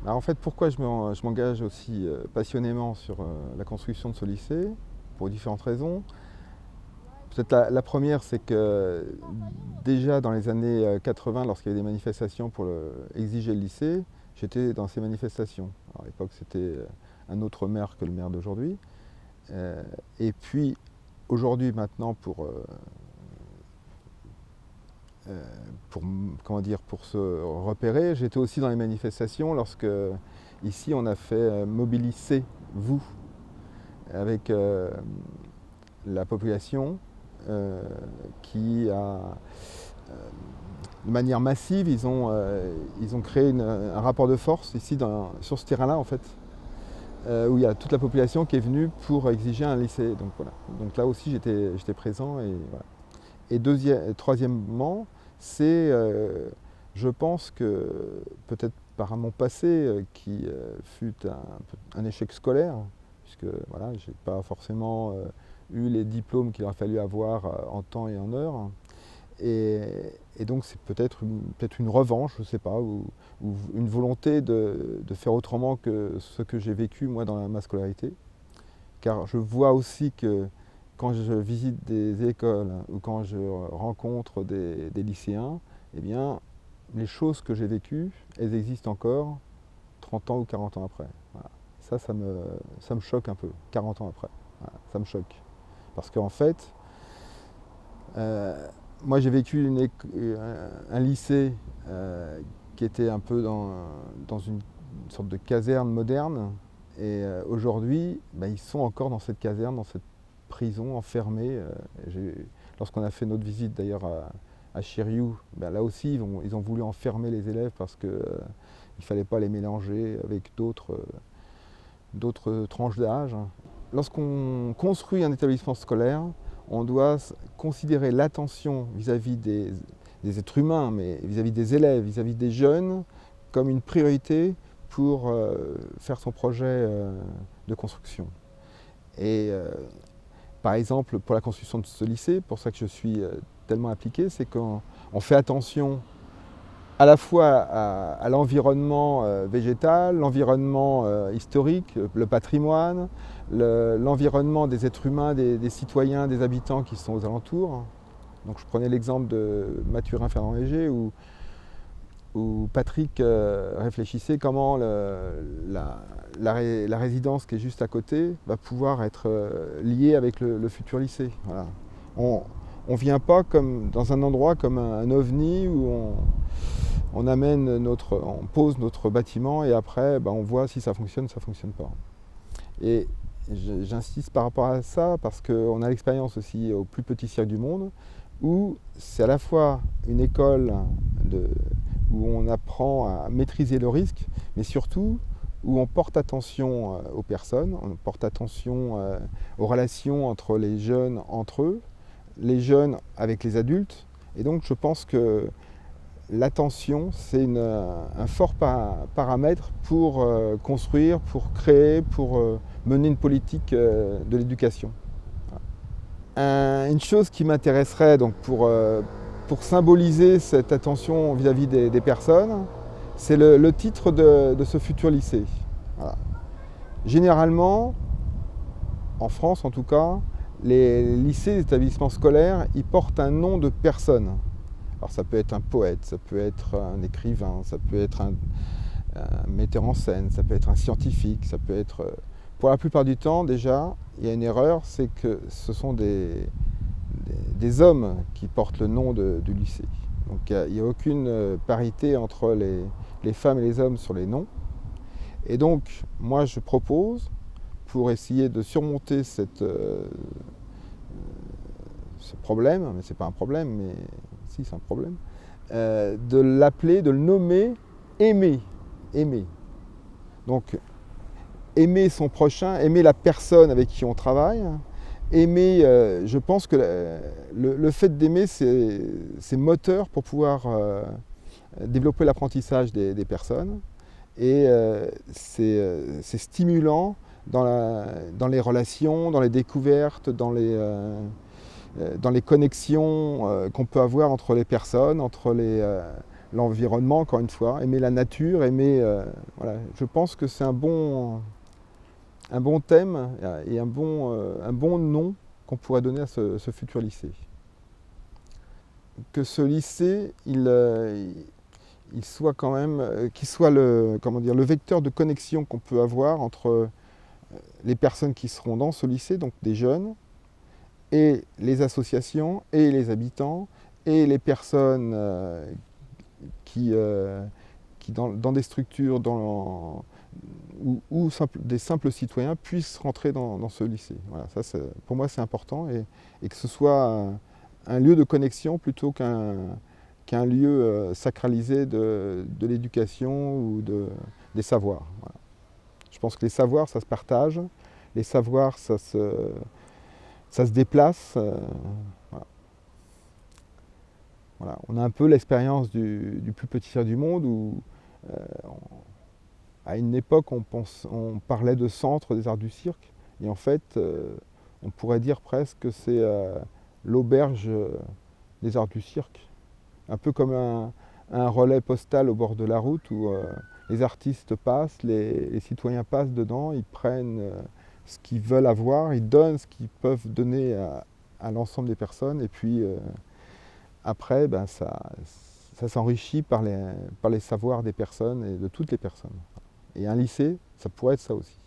Alors en fait, pourquoi je m'engage aussi passionnément sur la construction de ce lycée? Pour différentes raisons. Peut-être la première, c'est que déjà dans les années 80, lorsqu'il y avait des manifestations pour exiger le lycée, j'étais dans ces manifestations. Alors, à l'époque, c'était un autre maire que le maire d'aujourd'hui. Et puis aujourd'hui, maintenant, pour, comment dire, pour se repérer, j'étais aussi dans les manifestations lorsque ici on a fait mobiliser vous avec la population qui a de manière massive, ils ont créé un rapport de force ici sur ce terrain-là en fait, où il y a toute la population qui est venue pour exiger un lycée. Donc voilà. Donc là aussi j'étais présent et voilà. Et troisièmement, c'est, je pense que peut-être par mon passé qui fut un échec scolaire, puisque voilà, j'ai pas forcément eu les diplômes qu'il aurait fallu avoir en temps et en heure. Et, et donc c'est peut-être une revanche, je ne sais pas, ou une volonté de faire autrement que ce que j'ai vécu moi dans ma scolarité. Car je vois aussi que quand je visite des écoles ou quand je rencontre des lycéens, eh bien, les choses que j'ai vécues, elles existent encore 30 ans ou 40 ans après. Voilà. Ça me choque un peu, 40 ans après. Voilà, ça me choque. Parce qu'en fait, euh, moi j'ai vécu un lycée qui était un peu dans une sorte de caserne moderne. Et aujourd'hui, bah, ils sont encore dans cette caserne, dans cette prison, enfermés. Lorsqu'on a fait notre visite d'ailleurs à Shiryu, bah, là aussi ils ont voulu enfermer les élèves parce qu'il ne fallait pas les mélanger avec d'autres tranches d'âge. Lorsqu'on construit un établissement scolaire, on doit considérer l'attention vis-à-vis des êtres humains, mais vis-à-vis des élèves, vis-à-vis des jeunes, comme une priorité pour faire son projet de construction. Et par exemple, pour la construction de ce lycée, pour ça que je suis tellement impliqué, c'est qu'on fait attention à la fois à l'environnement végétal, l'environnement historique, le patrimoine, l'environnement des êtres humains, des citoyens, des habitants qui sont aux alentours. Donc je prenais l'exemple de Mathurin Fernand Léger où Patrick réfléchissait comment la résidence qui est juste à côté va pouvoir être liée avec le futur lycée. Voilà. On ne vient pas comme dans un endroit comme un ovni où on pose notre bâtiment et après on voit si ça fonctionne ou ça ne fonctionne pas. Et j'insiste par rapport à ça parce qu'on a l'expérience aussi au plus petit cirque du monde où c'est à la fois une école où on apprend à maîtriser le risque, mais surtout où on porte attention aux personnes, on porte attention aux relations entre les jeunes entre eux, les jeunes avec les adultes. Et donc je pense que l'attention, c'est un fort paramètre pour construire, pour créer, pour mener une politique de l'éducation. Une chose qui m'intéresserait donc pour symboliser cette attention vis-à-vis des personnes, c'est le titre de ce futur lycée. Voilà. Généralement, en France en tout cas, les lycées, les établissements scolaires, ils portent un nom de personne. Alors ça peut être un poète, ça peut être un écrivain, ça peut être un metteur en scène, ça peut être un scientifique, ça peut être... Pour la plupart du temps, déjà, il y a une erreur, c'est que ce sont des hommes qui portent le nom du lycée. Donc il n'y a aucune parité entre les femmes et les hommes sur les noms. Et donc, moi, je propose, pour essayer de surmonter ce problème, mais ce n'est pas un problème, mais si c'est un problème, de l'appeler, de le nommer Aimé. Aimer. Donc, aimer son prochain, aimer la personne avec qui on travaille. Aimer, je pense que le fait d'aimer, c'est moteur pour pouvoir développer l'apprentissage des personnes. Et c'est stimulant dans les relations, dans les découvertes, dans les connexions qu'on peut avoir entre les personnes, entre l'environnement, encore une fois, aimer la nature, voilà. Je pense que c'est un bon thème et un bon nom qu'on pourrait donner à ce futur lycée. Que ce lycée, il soit quand même, qu'il soit le vecteur de connexion qu'on peut avoir entre les personnes qui seront dans ce lycée, donc des jeunes, et les associations, et les habitants, et les personnes qui dans des structures où des simples citoyens puissent rentrer dans ce lycée. Voilà, ça, pour moi, c'est important, et que ce soit un lieu de connexion plutôt qu'un lieu sacralisé de l'éducation ou des savoirs. Voilà. Je pense que les savoirs, ça se partage, les savoirs, ça se déplace. Voilà. Voilà. On a un peu l'expérience du plus petit cirque du monde où, à une époque, on parlait de centre des arts du cirque, et en fait, on pourrait dire presque que c'est l'auberge des arts du cirque. Un peu comme un relais postal au bord de la route où les artistes passent, les citoyens passent dedans, ils prennent ce qu'ils veulent avoir, ils donnent ce qu'ils peuvent donner à l'ensemble des personnes, et puis après, ben, ça s'enrichit par les savoirs des personnes et de toutes les personnes. Et un lycée, ça pourrait être ça aussi.